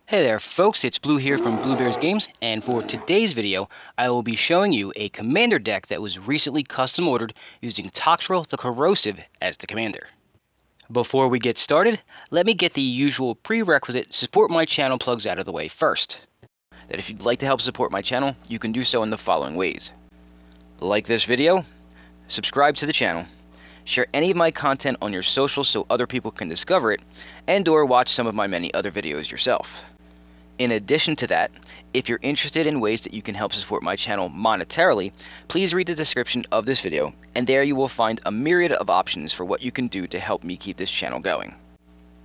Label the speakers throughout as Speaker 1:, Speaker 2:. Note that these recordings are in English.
Speaker 1: Hey there folks, it's Blue here from Blue Bears Games, and for today's video, I will be showing you a commander deck that was recently custom ordered using Toxrill the Corrosive as the commander. Before we get started, let me get the usual prerequisite support my channel plugs out of the way first. That if you'd like to help support my channel, you can do so in the following ways. Like this video, subscribe to the channel, share any of my content on your socials so other people can discover it, and or watch some of my many other videos yourself. In addition to that, if you're interested in ways that you can help support my channel monetarily, please read the description of this video, and there you will find a myriad of options for what you can do to help me keep this channel going.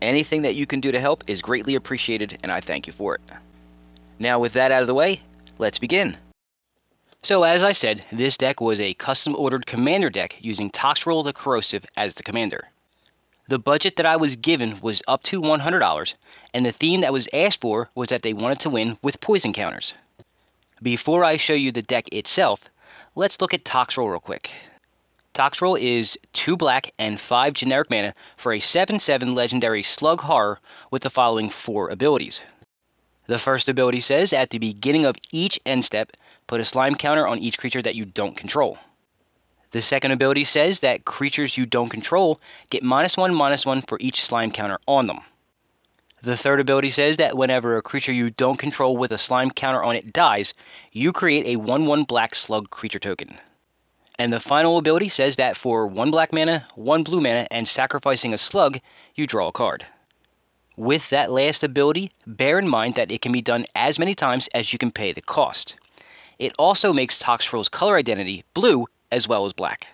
Speaker 1: Anything that you can do to help is greatly appreciated, and I thank you for it. Now with that out of the way, let's begin. So as I said, this deck was a custom ordered commander deck using Toxrill the Corrosive as the commander. The budget that I was given was up to $100, and the theme that was asked for was that they wanted to win with poison counters. Before I show you the deck itself, let's look at Toxrill real quick. Toxrill is 2 black and 5 generic mana for a 7/7 legendary slug horror with the following 4 abilities. The first ability says, at the beginning of each end step, put a slime counter on each creature that you don't control. The second ability says that creatures you don't control get -1/-1 for each slime counter on them. The third ability says that whenever a creature you don't control with a slime counter on it dies, you create a 1/1 black slug creature token. And the final ability says that for 1 black mana, 1 blue mana, and sacrificing a slug, you draw a card. With that last ability, bear in mind that it can be done as many times as you can pay the cost. It also makes Toxrill's color identity blue as well as black.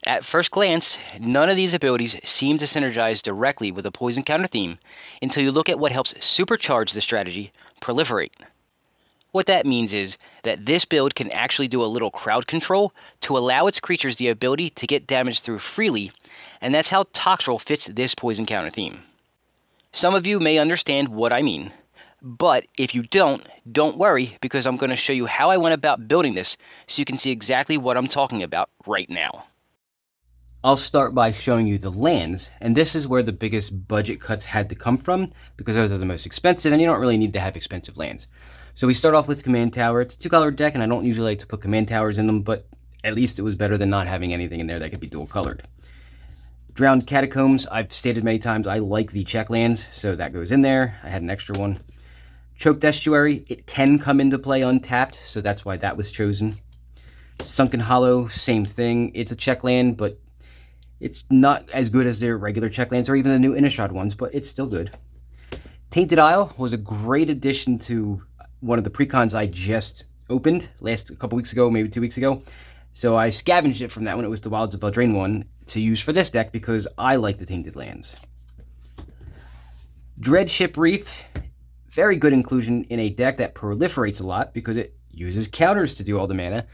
Speaker 1: At first glance, none of these abilities seem to synergize directly with a poison counter theme until you look at what helps supercharge the strategy, Proliferate. What that means is that this build can actually do a little crowd control to allow its creatures the ability to get damage through freely, and that's how Toxrill fits this poison counter theme. Some of you may understand what I mean, but if you don't worry, because I'm going to show you how I went about building this so you can see exactly what I'm talking about right now. I'll start by showing you the lands, and this is where the biggest budget cuts had to come from, because those are the most expensive, and you don't really need to have expensive lands. So we start off with Command Tower. It's a 2-color deck, and I don't usually like to put Command Towers in them, but at least it was better than not having anything in there that could be dual-colored. Drowned Catacombs, I've stated many times, I like the check lands, so that goes in there. I had an extra one. Choked Estuary, it can come into play untapped, so that's why that was chosen. Sunken Hollow, same thing. It's a check land, but it's not as good as their regular check lands or even the new Innistrad ones, but it's still good. Tainted Isle was a great addition to one of the precons I just opened a couple weeks ago, maybe 2 weeks ago. So I scavenged it from that one. It was the Wilds of Eldraine one to use for this deck because I like the Tainted Lands. Dreadship Reef, very good inclusion in a deck that proliferates a lot because it uses counters to do all the mana.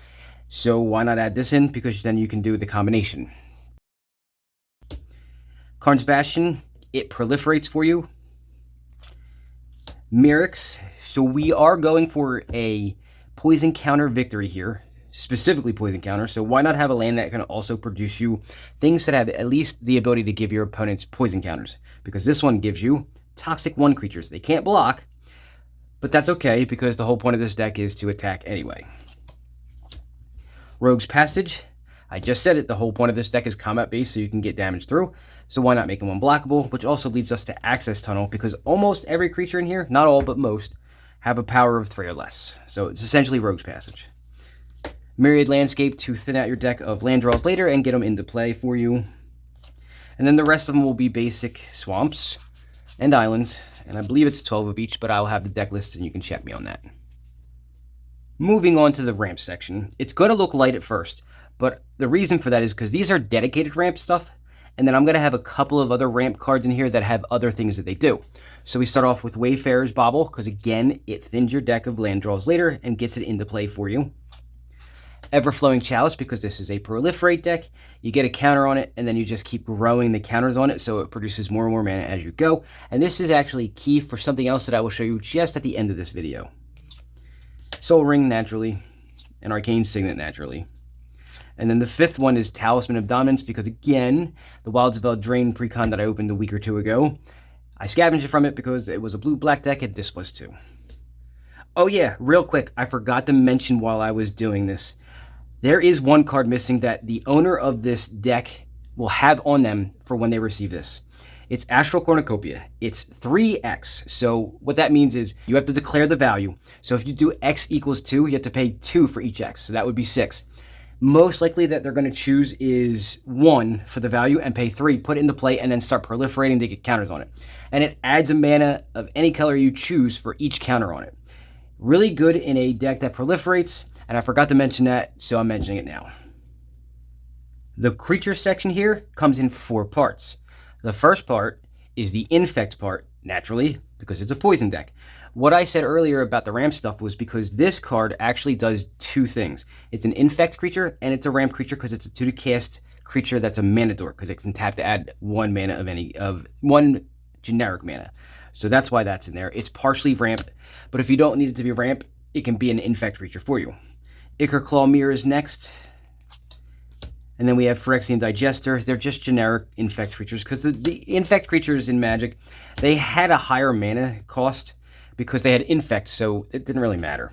Speaker 1: So why not add this in? Because then you can do the combination. Karn's Bastion, it proliferates for you. Mirrex, so we are going for a poison counter victory here, specifically poison counter, so why not have a land that can also produce you things that have at least the ability to give your opponents poison counters, because this one gives you Toxic 1 creatures. They can't block, but that's okay because the whole point of this deck is to attack anyway. Rogue's Passage, I just said it, the whole point of this deck is combat based so you can get damage through, so why not make them unblockable, which also leads us to Access Tunnel, because almost every creature in here, not all but most, have a power of 3 or less, so it's essentially Rogue's Passage. Myriad Landscape to thin out your deck of land draws later and get them into play for you. And then the rest of them will be basic swamps and islands, and I believe it's 12 of each, but I'll have the deck list and you can check me on that. Moving on to the ramp section, it's going to look light at first, but the reason for that is because these are dedicated ramp stuff, and then I'm going to have a couple of other ramp cards in here that have other things that they do. So we start off with Wayfarer's Bauble, because again, it thins your deck of land draws later and gets it into play for you. Everflowing Chalice, because this is a proliferate deck, you get a counter on it, and then you just keep growing the counters on it, so it produces more and more mana as you go. And this is actually key for something else that I will show you just at the end of this video. Soul Ring, naturally, and Arcane Signet, naturally. And then the fifth one is Talisman of Dominance, because again, the Wilds of Eldraine precon that I opened a week or two ago, I scavenged from it because it was a blue-black deck, and this was too. Oh yeah, real quick, I forgot to mention while I was doing this. There is one card missing that the owner of this deck will have on them for when they receive this. It's Astral Cornucopia. It's 3x. So what that means is you have to declare the value. So if you do x equals 2, you have to pay 2 for each x. So that would be 6. Most likely that they're going to choose is 1 for the value and pay 3, put it into play, and then start proliferating to get counters on it. And it adds a mana of any color you choose for each counter on it. Really good in a deck that proliferates, and I forgot to mention that, so I'm mentioning it now. The creature section here comes in 4 parts. The first part is the Infect part, naturally, because it's a poison deck. What I said earlier about the ramp stuff was because this card actually does 2 things. It's an Infect creature, and it's a ramp creature because it's a 2-to-cast creature that's a mana dork, because it can tap to add 1 mana of 1 generic mana. So that's why that's in there. It's partially ramp, but if you don't need it to be ramp, it can be an Infect creature for you. Ichor Claw Mirror is next. And then we have Phyrexian Digester. They're just generic Infect creatures because the Infect creatures in Magic, they had a higher mana cost because they had Infect, so it didn't really matter.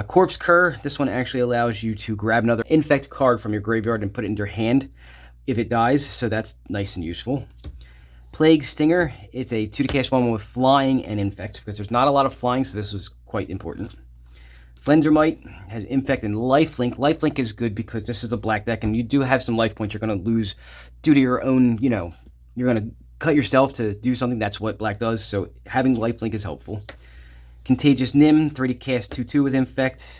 Speaker 1: Corpse Cur, this one actually allows you to grab another Infect card from your graveyard and put it in your hand if it dies, so that's nice and useful. Plague Stinger, it's a 2-to-cast one with flying and Infect because there's not a lot of flying, so this was quite important. Flendermite has Infect and Lifelink. Lifelink is good because this is a black deck, and you do have some life points you're going to lose due to your own, you're going to cut yourself to do something. That's what black does, so having Lifelink is helpful. Contagious Nim, 3-to-cast 2/2 with Infect.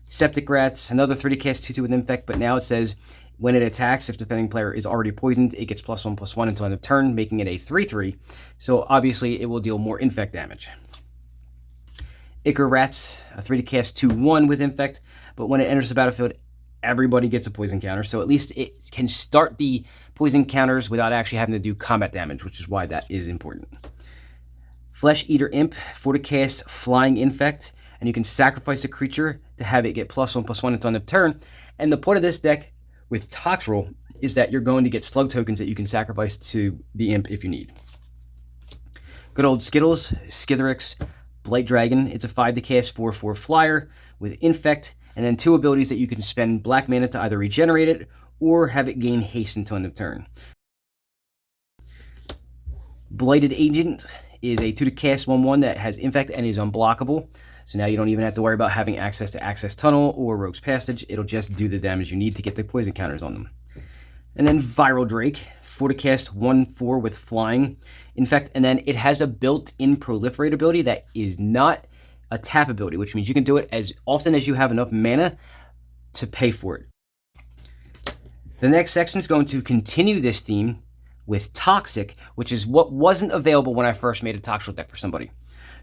Speaker 1: Septic Rats, another 3-to-cast 2/2 with Infect, but now it says when it attacks, if the defending player is already poisoned, it gets +1/+1 until end of turn, making it a 3/3. So obviously it will deal more Infect damage. Ichor Rats, a 3-to-cast 2/1 with Infect, but when it enters the battlefield, everybody gets a poison counter, so at least it can start the poison counters without actually having to do combat damage, which is why that is important. Flesh Eater Imp, 4-to-cast Flying Infect, and you can sacrifice a creature to have it get +1/+1 until end of turn, and the point of this deck with Toxrill is that you're going to get slug tokens that you can sacrifice to the Imp if you need. Good old Skittles, Skitherix, Blight Dragon, it's a 5-to-cast 4/4 flyer with Infect, and then 2 abilities that you can spend black mana to either regenerate it or have it gain haste until end of turn. Blighted Agent is a 2-to-cast 1/1 that has Infect and is unblockable, so now you don't even have to worry about having access to Access Tunnel or Rogue's Passage. It'll just do the damage you need to get the poison counters on them. And then Viral Drake, 4-to-cast 1/4 with flying Infect, and then it has a built-in proliferate ability that is not a tap ability, which means you can do it as often as you have enough mana to pay for it. The next section is going to continue this theme with Toxic, which is what wasn't available when I first made a Toxrill deck for somebody.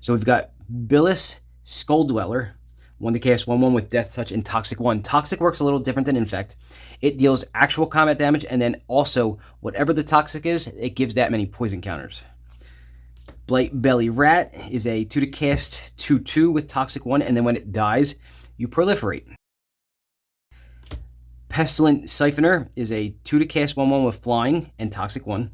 Speaker 1: So we've got Billis Skull Dweller, 1-to-cast 1/1 with Death Touch and Toxic 1. Toxic works a little different than Infect. It deals actual combat damage, and then also, whatever the Toxic is, it gives that many poison counters. Blight Belly Rat is a 2-to-cast 2/2 with Toxic 1, and then when it dies, you proliferate. Pestilent Siphoner is a 2-to-cast 1/1 with flying and Toxic 1.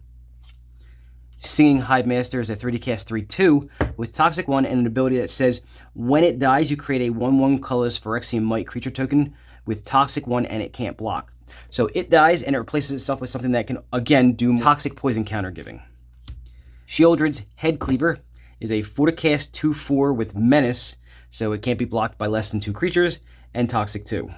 Speaker 1: Stinging Hive Master is a 3-to-cast 3/2 with Toxic 1 and an ability that says when it dies, you create a 1/1 colorless Phyrexian Might creature token with Toxic 1 and it can't block. So it dies and it replaces itself with something that can, again, do Toxic poison counter giving. Sheoldred's Head Cleaver is a 4-to-cast 2/4 with Menace, so it can't be blocked by less than 2 creatures, and Toxic 2.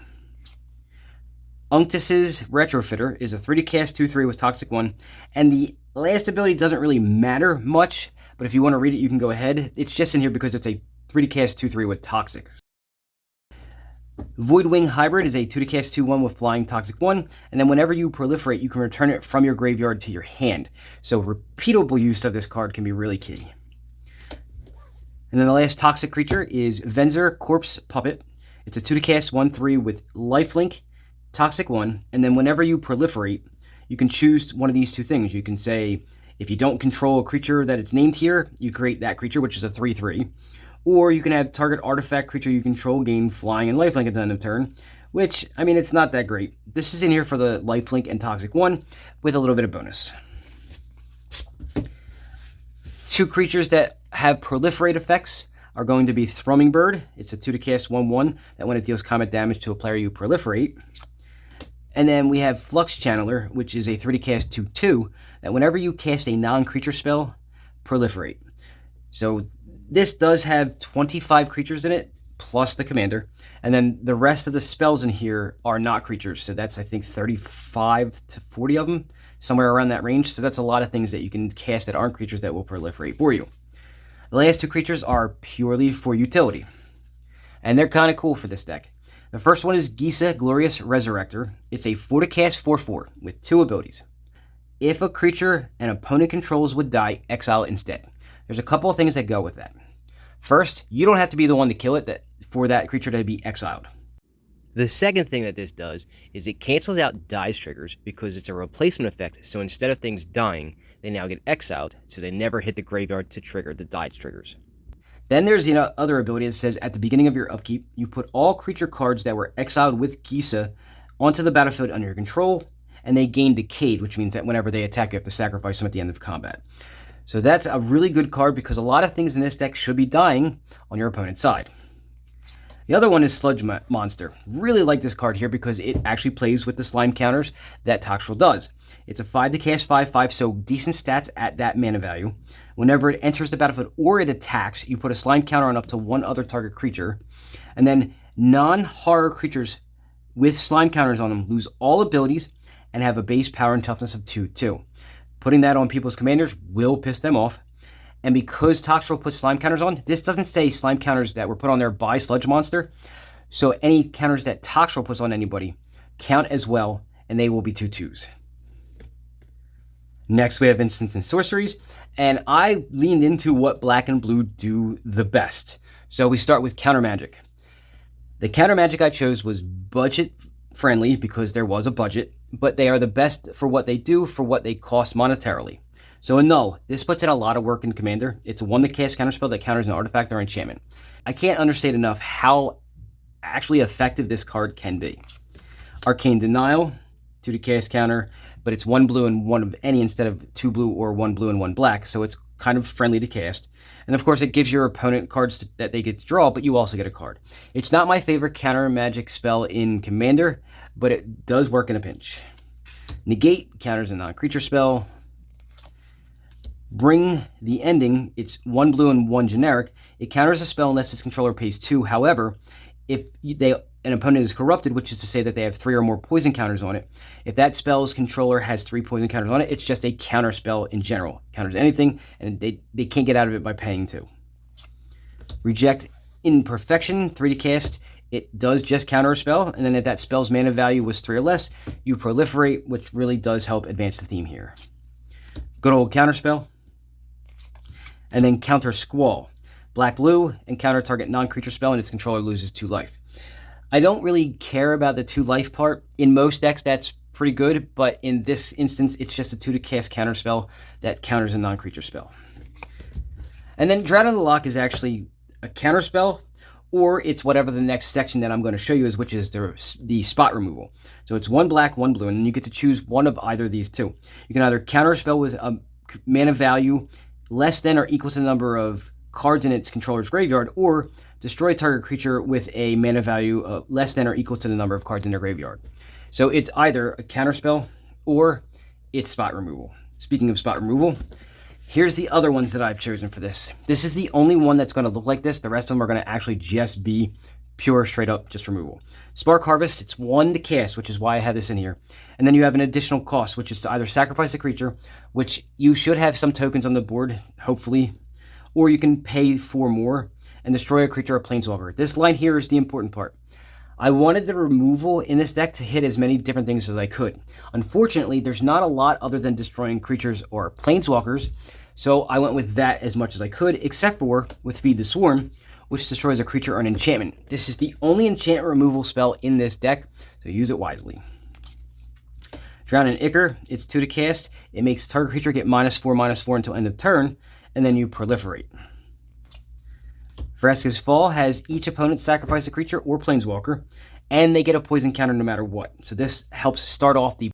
Speaker 1: Unctus's Retrofitter is a 3-to-cast 2/3 with Toxic 1, and the last ability doesn't really matter much, but if you want to read it, you can go ahead. It's just in here because it's a 3-to-cast 2/3 with Toxic. Voidwing Hybrid is a 2-to-cast 2/1 with flying Toxic 1, and then whenever you proliferate, you can return it from your graveyard to your hand. So repeatable use of this card can be really key. And then the last Toxic creature is Venzer Corpse Puppet. It's a 2-to-cast 1/3 with Lifelink, Toxic 1, and then whenever you proliferate, you can choose one of these 2 things. You can say, if you don't control a creature that it's named here, you create that creature, which is a 3/3. Or you can have target artifact creature you control gain flying and lifelink at the end of turn, which, I mean, it's not that great. This is in here for the lifelink and Toxic 1 with a little bit of bonus. Two creatures that have proliferate effects are going to be Thrumming Bird. It's a 2 to cast 1/1 that when it deals combat damage to a player you proliferate. And then we have Flux Channeler, which is a 3 to cast 2/2 that whenever you cast a non-creature spell, proliferate. So this does have 25 creatures in it, plus the commander. And then the rest of the spells in here are not creatures. So that's, I think, 35 to 40 of them, somewhere around that range. So that's a lot of things that you can cast that aren't creatures that will proliferate for you. The last two creatures are purely for utility. And they're kind of cool for this deck. The first one is Gisa, Glorious Resurrector. It's a 4 to cast 4/4 with 2 abilities. If a creature an opponent controls would die, exile it instead. There's a couple of things that go with that. First, you don't have to be the one to kill it for that creature to be exiled. The second thing that this does is it cancels out dies triggers because it's a replacement effect, so instead of things dying, they now get exiled, so they never hit the graveyard to trigger the dies triggers. Then there's the other ability that says at the beginning of your upkeep, you put all creature cards that were exiled with Gisa onto the battlefield under your control, and they gain Decayed, which means that whenever they attack, you have to sacrifice them at the end of combat. So that's a really good card because a lot of things in this deck should be dying on your opponent's side. The other one is Sludge Monster. Really like this card here because it actually plays with the slime counters that Toxrill does. It's a 5 to cast 5/5, so decent stats at that mana value. Whenever it enters the battlefield or it attacks, you put a slime counter on up to one other target creature. And then non-horror creatures with slime counters on them lose all abilities and have a base power and toughness of 2/2. Putting that on people's commanders will piss them off. And because Toxrill puts slime counters on, this doesn't say slime counters that were put on there by Sludge Monster. So any counters that Toxrill puts on anybody count as well, and they will be 2/2s. Next, we have Instants and Sorceries, and I leaned into what Black and Blue do the best. So we start with Counter Magic. The Counter Magic I chose was budget friendly because there was a budget, but they are the best for what they do for what they cost monetarily. So a Null, this puts in a lot of work in Commander. It's a 1 to cast counterspell that counters an artifact or enchantment. I can't understate enough how actually effective this card can be. Arcane Denial, 2 to cast counter, but it's 1 blue and 1 of any instead of 2 blue or 1 blue and 1 black, so it's kind of friendly to cast. And of course it gives your opponent cards that they get to draw, but you also get a card. It's not my favorite counter magic spell in Commander, but it does work in a pinch. Negate counters a non-creature spell. Bring the Ending, it's 1 blue and 1 generic. It counters a spell unless its controller pays 2. However, if an opponent is corrupted, which is to say that they have 3 or more poison counters on it, if that spell's controller has 3 poison counters on it, it's just a counter spell in general. Counters anything, and they can't get out of it by paying 2. Reject Imperfection, 3 to cast. It does just counter a spell, and then if that spell's mana value was 3 or less, you proliferate, which really does help advance the theme here. Good old counter spell. And then Counter Squall. Black-blue, and counter target non-creature spell, and its controller loses 2 life. I don't really care about the 2 life part. In most decks, that's pretty good, but in this instance, it's just a 2 to cast counter spell that counters a non-creature spell. And then Drown in the Loch is actually a counter spell, or it's whatever the next section that I'm going to show you is, which is the spot removal. So it's 1 black, 1 blue, and you get to choose one of either of these 2. You can either counter a spell with a mana value less than or equal to the number of cards in its controller's graveyard, or destroy a target creature with a mana value less than or equal to the number of cards in their graveyard. So it's either a counterspell or it's spot removal. Speaking of spot removal, here's the other ones that I've chosen for this. This is the only one that's going to look like this. The rest of them are going to actually just be pure, straight up, just removal. Spark Harvest, it's 1 to cast, which is why I have this in here. And then you have an additional cost, which is to either sacrifice a creature, which you should have some tokens on the board, hopefully, or you can pay 4 more and destroy a creature or planeswalker. This line here is the important part. I wanted the removal in this deck to hit as many different things as I could. Unfortunately, there's not a lot other than destroying creatures or planeswalkers, so I went with that as much as I could, except for with Feed the Swarm, which destroys a creature or an enchantment. This is the only enchantment removal spell in this deck, so use it wisely. Drown in Ichor, it's 2 to cast. It makes target creature get -4/-4 until end of turn, and then you proliferate. Vraska's Fall has each opponent sacrifice a creature or planeswalker, and they get a poison counter no matter what. So this helps start off the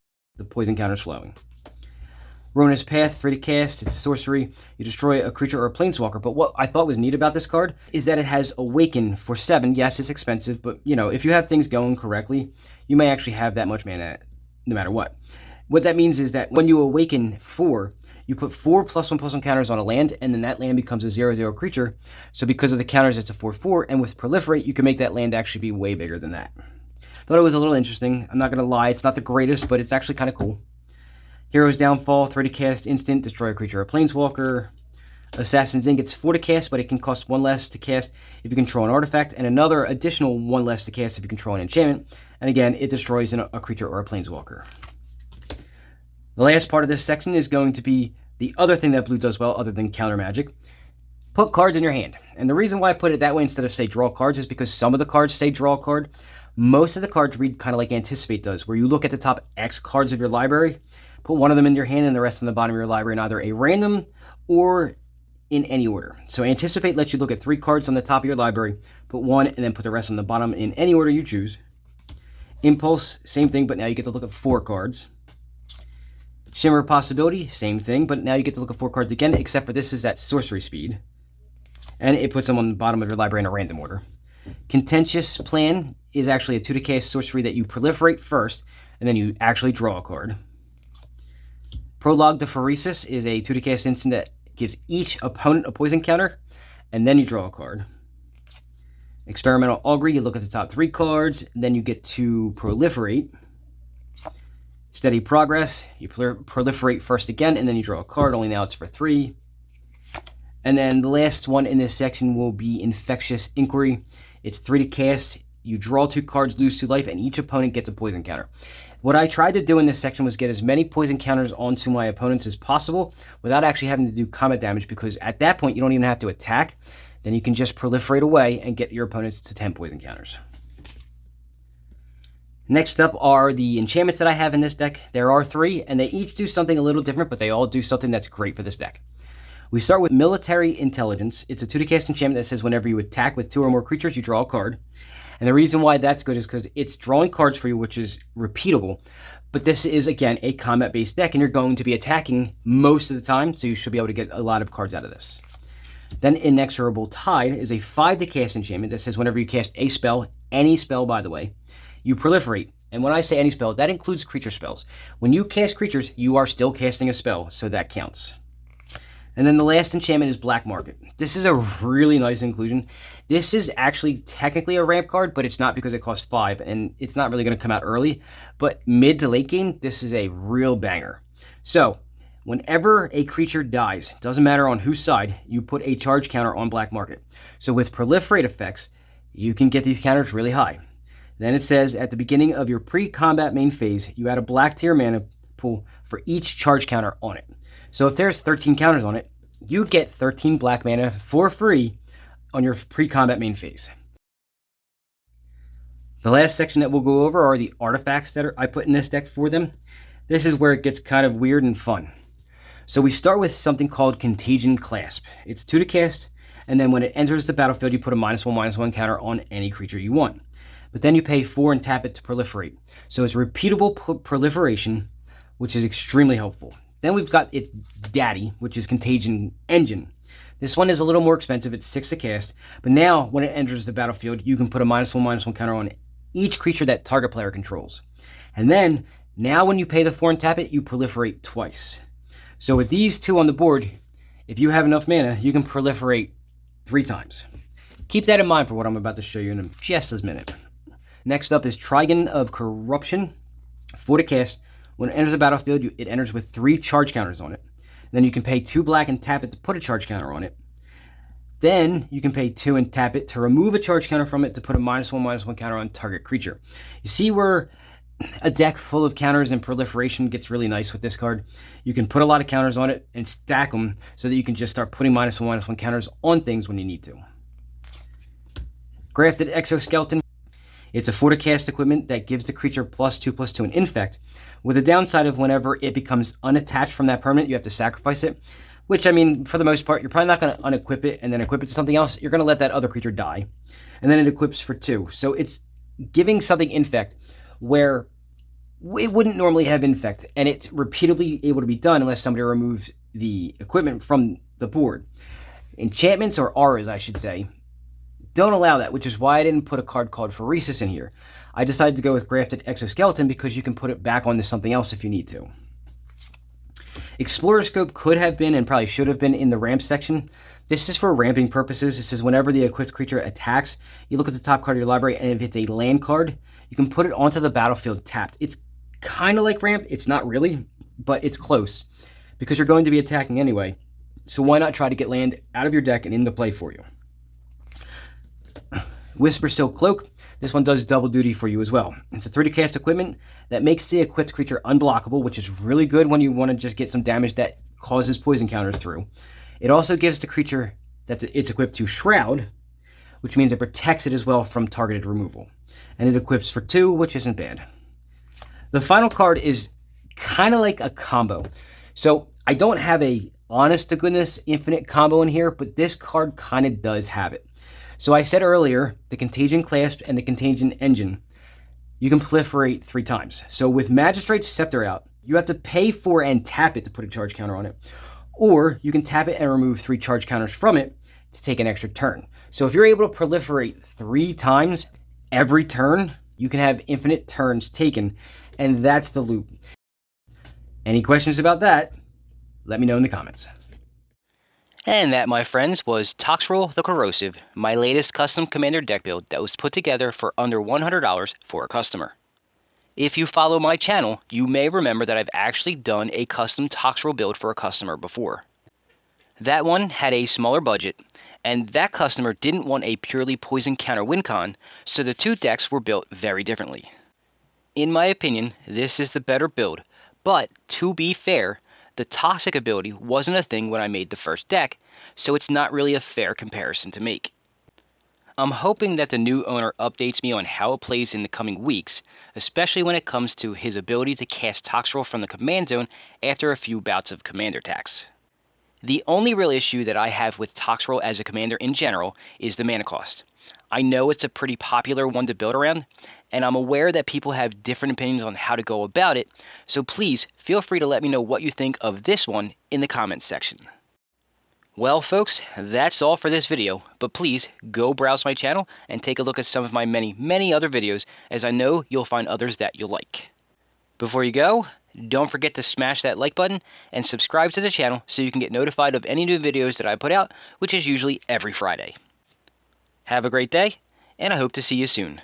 Speaker 1: poison counters flowing.
Speaker 2: Rona's Path, 3 to cast. It's a sorcery. You destroy a creature or a planeswalker. But what I thought was neat about this card is that it has Awaken for 7. Yes, it's expensive, but if you have things going correctly, you may actually have that much mana no matter what. What that means is that when you Awaken 4, you put 4 +1/+1 counters on a land, and then that land becomes a 0/0 creature. So because of the counters, it's a 4/4, and with Proliferate, you can make that land actually be way bigger than that. Thought it was a little interesting. I'm not going to lie, it's not the greatest, but it's actually kind of cool. Hero's Downfall, 3 to cast, instant, destroy a creature or planeswalker. Assassin's Ink, it's 4 to cast, but it can cost 1 less to cast if you control an artifact, and another additional 1 less to cast if you control an enchantment. And again, it destroys a creature or a planeswalker. The last part of this section is going to be the other thing that blue does well other than counter magic. Put cards in your hand. And the reason why I put it that way instead of say draw cards is because some of the cards say draw a card. Most of the cards read kind of like Anticipate does, where you look at the top X cards of your library, put one of them in your hand and the rest on the bottom of your library in either a random or in any order. So Anticipate lets you look at 3 cards on the top of your library, put one, and then put the rest on the bottom in any order you choose. Impulse, same thing, but now you get to look at 4 cards. Shimmer Possibility, same thing, but now you get to look at 4 cards again, except for this is at sorcery speed. And it puts them on the bottom of your library in a random order. Contentious Plan is actually a 2 to cast sorcery that you proliferate first, and then you actually draw a card. Prologue to Phoresis is a 2 to cast instant that gives each opponent a poison counter, and then you draw a card. Experimental Augury, you look at the top 3 cards, then you get to proliferate. Steady Progress, you proliferate first again, and then you draw a card, only now it's for 3. And then the last one in this section will be Infectious Inquiry. It's 3 to cast, you draw 2 cards, lose 2 life, and each opponent gets a poison counter. What I tried to do in this section was get as many poison counters onto my opponents as possible without actually having to do combat damage, because at that point you don't even have to attack. Then you can just proliferate away and get your opponents to 10 poison counters. Next up are the enchantments that I have in this deck. There are 3, and they each do something a little different, but they all do something that's great for this deck. We start with Military Intelligence. It's a 2 to cast enchantment that says whenever you attack with 2 or more creatures, you draw a card. And the reason why that's good is because it's drawing cards for you, which is repeatable. But this is, again, a combat-based deck, and you're going to be attacking most of the time, so you should be able to get a lot of cards out of this. Then Inexorable Tide is a 5 to cast enchantment that says whenever you cast a spell, any spell, by the way, you proliferate. And when I say any spell, that includes creature spells. When you cast creatures, you are still casting a spell, so that counts. And then the last enchantment is Black Market. This is a really nice inclusion. This is actually technically a ramp card, but it's not because it costs 5, and it's not really going to come out early. But mid to late game, this is a real banger. So, whenever a creature dies, doesn't matter on whose side, you put a charge counter on Black Market. So with Proliferate effects, you can get these counters really high. Then it says, at the beginning of your pre-combat main phase, you add a black tier mana pool for each charge counter on it. So if there's 13 counters on it, you get 13 black mana for free on your pre-combat main phase. The last section that we'll go over are the artifacts that I put in this deck for them. This is where it gets kind of weird and fun. So we start with something called Contagion Clasp. It's 2 to cast, and then when it enters the battlefield, you put a -1/-1 counter on any creature you want. But then you pay 4 and tap it to proliferate. So it's repeatable proliferation, which is extremely helpful. Then we've got its daddy, which is Contagion Engine. This one is a little more expensive. It's 6 to cast. But now, when it enters the battlefield, you can put a -1/-1 counter on each creature that target player controls. And then, now when you pay the 4 and tap it, you proliferate twice. So with these 2 on the board, if you have enough mana, you can proliferate 3 times. Keep that in mind for what I'm about to show you in just a minute. Next up is Trigon of Corruption, 4 to cast. When it enters the battlefield, it enters with 3 charge counters on it. Then you can pay 2 black and tap it to put a charge counter on it. Then you can pay 2 and tap it to remove a charge counter from it to put a -1/-1 counter on target creature. You see where a deck full of counters and proliferation gets really nice with this card? You can put a lot of counters on it and stack them so that you can just start putting -1/-1 counters on things when you need to. Grafted Exoskeleton. It's a 4 to cast equipment that gives the creature +2/+2 and Infect, with the downside of whenever it becomes unattached from that permanent, you have to sacrifice it. Which, I mean, for the most part, you're probably not going to unequip it and then equip it to something else. You're going to let that other creature die. And then it equips for 2. So it's giving something Infect where it wouldn't normally have Infect, and it's repeatedly able to be done unless somebody removes the equipment from the board. Enchantments, or auras, I should say, don't allow that, which is why I didn't put a card called Phoresis in here. I decided to go with Grafted Exoskeleton because you can put it back onto something else if you need to. Explorer Scope could have been and probably should have been in the ramp section. This is for ramping purposes. It says whenever the equipped creature attacks, you look at the top card of your library, and if it's a land card, you can put it onto the battlefield tapped. It's kind of like ramp. It's not really, but it's close because you're going to be attacking anyway. So why not try to get land out of your deck and into play for you? Whispersilk Cloak. This one does double duty for you as well. It's a 3 cast equipment that makes the equipped creature unblockable, which is really good when you want to just get some damage that causes poison counters through. It also gives the creature that it's equipped to Shroud, which means it protects it as well from targeted removal. And it equips for 2, which isn't bad. The final card is kind of like a combo. So I don't have a honest-to-goodness infinite combo in here, but this card kind of does have it. So I said earlier, the Contagion Clasp and the Contagion Engine, you can proliferate 3 times. So with Magistrate's Scepter out, you have to pay for and tap it to put a charge counter on it. Or you can tap it and remove 3 charge counters from it to take an extra turn. So if you're able to proliferate 3 times every turn, you can have infinite turns taken, and that's the loop. Any questions about that? Let me know in the comments.
Speaker 1: And that, my friends, was Toxrill the Corrosive, my latest custom Commander deck build that was put together for under $100 for a customer. If you follow my channel, you may remember that I've actually done a custom Toxrill build for a customer before. That one had a smaller budget, and that customer didn't want a purely poison counter win con, so the 2 decks were built very differently. In my opinion, this is the better build, but to be fair, the toxic ability wasn't a thing when I made the first deck, so it's not really a fair comparison to make. I'm hoping that the new owner updates me on how it plays in the coming weeks, especially when it comes to his ability to cast Toxrill from the command zone after a few bouts of commander attacks. The only real issue that I have with Toxrill as a commander in general is the mana cost. I know it's a pretty popular one to build around, and I'm aware that people have different opinions on how to go about it, so please feel free to let me know what you think of this one in the comments section. Well folks, that's all for this video, but please go browse my channel and take a look at some of my many other videos, as I know you'll find others that you'll like. Before you go, don't forget to smash that like button and subscribe to the channel so you can get notified of any new videos that I put out, which is usually every Friday. Have a great day, and I hope to see you soon.